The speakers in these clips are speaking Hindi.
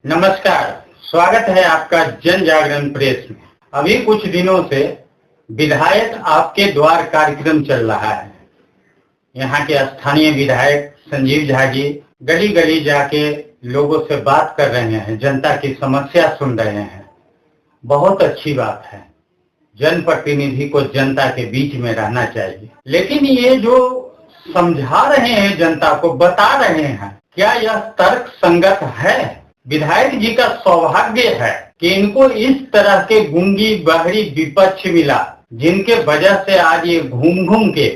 नमस्कार, स्वागत है आपका जन जागरण प्रेस में। अभी कुछ दिनों से विधायक आपके द्वार कार्यक्रम चल रहा है। यहाँ के स्थानीय विधायक संजीव झा जी गली गली जाके लोगों से बात कर रहे हैं, जनता की समस्या सुन रहे हैं। बहुत अच्छी बात है, जनप्रतिनिधि को जनता के बीच में रहना चाहिए। लेकिन ये जो समझा रहे हैं, जनता को बता रहे हैं, क्या यह तर्क संगत है? विधायक जी का सौभाग्य है कि इनको इस तरह के गूंगी बहरी विपक्ष मिला, जिनके वजह से आज ये घूम घूम के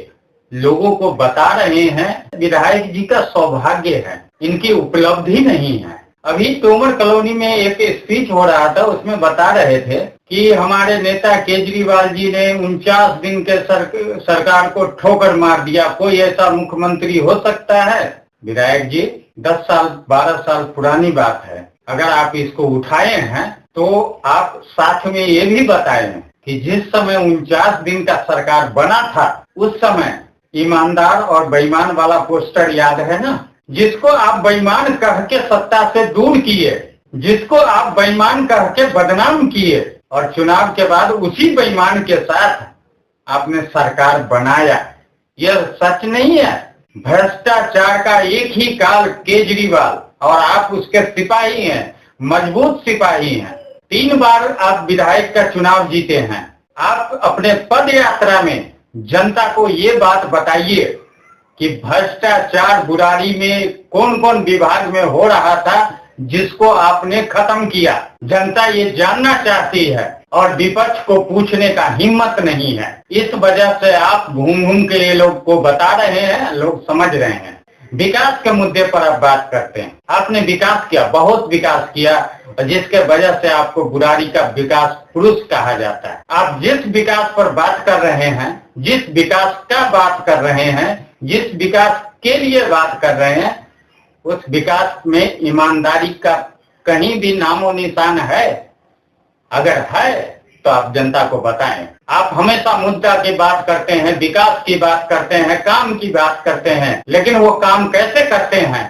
लोगों को बता रहे हैं। विधायक जी का सौभाग्य है, इनकी उपलब्धि नहीं है। अभी तोमर कॉलोनी में एक स्पीच हो रहा था, उसमें बता रहे थे कि हमारे नेता केजरीवाल जी ने 49 दिन के सरकार को ठोकर मार दिया। कोई ऐसा मुख्यमंत्री हो सकता है? विधायक जी 10 साल 12 साल पुरानी बात है। अगर आप इसको उठाए हैं तो आप साथ में ये भी बताएं कि जिस समय 49 दिन का सरकार बना था, उस समय ईमानदार और बेईमान वाला पोस्टर याद है ना, जिसको आप बेईमान कह के सत्ता से दूर किए, जिसको आप बेईमान कह के बदनाम किए, और चुनाव के बाद उसी बेईमान के साथ आपने सरकार बनाया। यह सच नहीं है? भ्रष्टाचार का एक ही काल केजरीवाल, और आप उसके सिपाही हैं, मजबूत सिपाही हैं। 3 बार आप विधायक का चुनाव जीते हैं। आप अपने पद यात्रा में जनता को ये बात बताइए कि भ्रष्टाचार बुराड़ी में कौन कौन विभाग में हो रहा था, जिसको आपने खत्म किया। जनता ये जानना चाहती है और विपक्ष को पूछने का हिम्मत नहीं है। इस वजह से आप घूम घूम के ये लोग को बता रहे हैं, लोग समझ रहे हैं। विकास के मुद्दे पर आप बात करते हैं। आपने विकास किया, बहुत विकास किया, जिसके वजह से आपको बुराड़ी का विकास पुरुष कहा जाता है। आप जिस विकास पर बात कर रहे हैं, जिस विकास का बात कर रहे हैं, जिस विकास के लिए बात कर रहे हैं, उस विकास में ईमानदारी का कहीं भी नामो निशान है? अगर है तो आप जनता को बताएं। आप हमेशा मुद्दा की बात करते हैं, विकास की बात करते हैं, काम की बात करते हैं, लेकिन वो काम कैसे करते हैं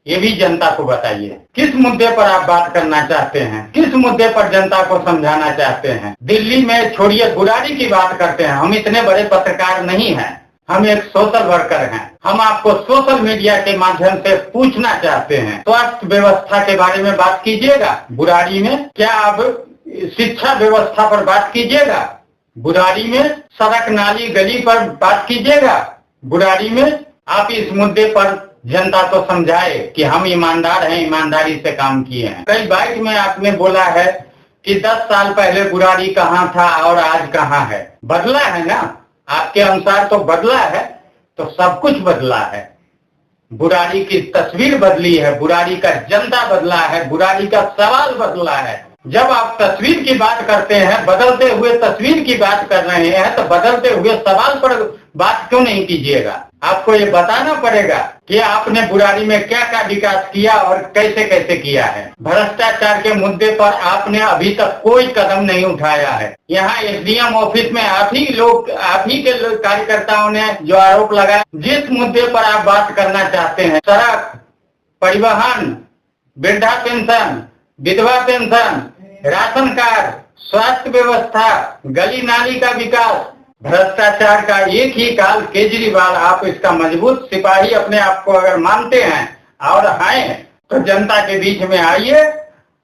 ये भी जनता को बताइए। किस मुद्दे पर आप बात करना चाहते हैं, किस मुद्दे पर जनता को समझाना चाहते हैं? दिल्ली में छोड़िए, बुराड़ी की बात करते हैं। हम इतने बड़े पत्रकार नहीं हैं, हम एक सोशल वर्कर हैं। हम आपको सोशल मीडिया के माध्यम से पूछना चाहते हैं, स्वास्थ्य व्यवस्था के बारे में बात कीजिएगा। बुराड़ी में क्या आप शिक्षा व्यवस्था पर बात कीजिएगा? बुराड़ी में सड़क नाली गली पर बात कीजिएगा? बुराड़ी में आप इस मुद्दे पर जनता को समझाए कि हम ईमानदार हैं, ईमानदारी से काम किए हैं। कई बाइट में आपने बोला है कि 10 साल पहले बुराड़ी कहाँ था और आज कहाँ है। बदला है ना, आपके अनुसार तो बदला है, तो सब कुछ बदला है। बुराड़ी की तस्वीर बदली है, बुराड़ी का जनता बदला है, बुराड़ी का सवाल बदला है। जब आप तस्वीर की बात करते हैं, बदलते हुए तस्वीर की बात कर रहे हैं, तो बदलते हुए सवाल पर बात क्यों नहीं कीजिएगा? आपको ये बताना पड़ेगा कि आपने बुराड़ी में क्या क्या विकास किया और कैसे कैसे किया है। भ्रष्टाचार के मुद्दे पर आपने अभी तक कोई कदम नहीं उठाया है। यहाँ एसडीएम ऑफिस में आप ही के कार्यकर्ताओं ने जो आरोप लगाया, जिस मुद्दे पर आप बात करना चाहते हैं, सड़क, परिवहन, वृद्धा पेंशन, विधवा पेंशन, राशन कार्ड, स्वास्थ्य व्यवस्था, गली नाली का विकास, भ्रष्टाचार का एक ही काल केजरीवाल। आप इसका मजबूत सिपाही अपने आप को अगर मानते हैं और हैं, तो जनता के बीच में आइए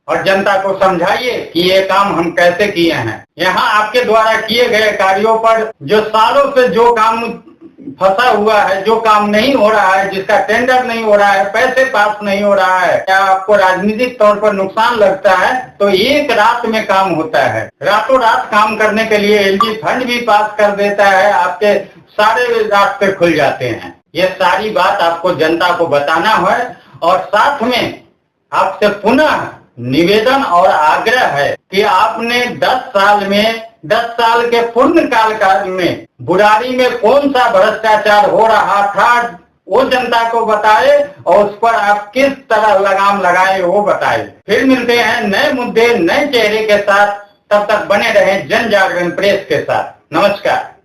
और जनता को समझाइए कि ये काम हम कैसे किए हैं। यहाँ आपके द्वारा किए गए कार्यों पर जो सालों से जो काम फंसा हुआ है, जो काम नहीं हो रहा है, जिसका टेंडर नहीं हो रहा है, पैसे पास नहीं हो रहा है, या आपको राजनीतिक तौर पर नुकसान लगता है, तो एक रात में काम होता है। रातों रात काम करने के लिए एलजी फंड भी पास कर देता है, आपके सारे रास्ते खुल जाते हैं। ये सारी बात आपको जनता को बताना है, और साथ में आपसे पुनः निवेदन और आग्रह है कि आपने 10 साल के पूर्ण काल में बुराड़ी में कौन सा भ्रष्टाचार हो रहा था, वो जनता को बताए, और उस पर आप किस तरह लगाम लगाए वो बताए। फिर मिलते हैं नए मुद्दे, नए चेहरे के साथ। तब तक बने रहें जन जागरण प्रेस के साथ। नमस्कार।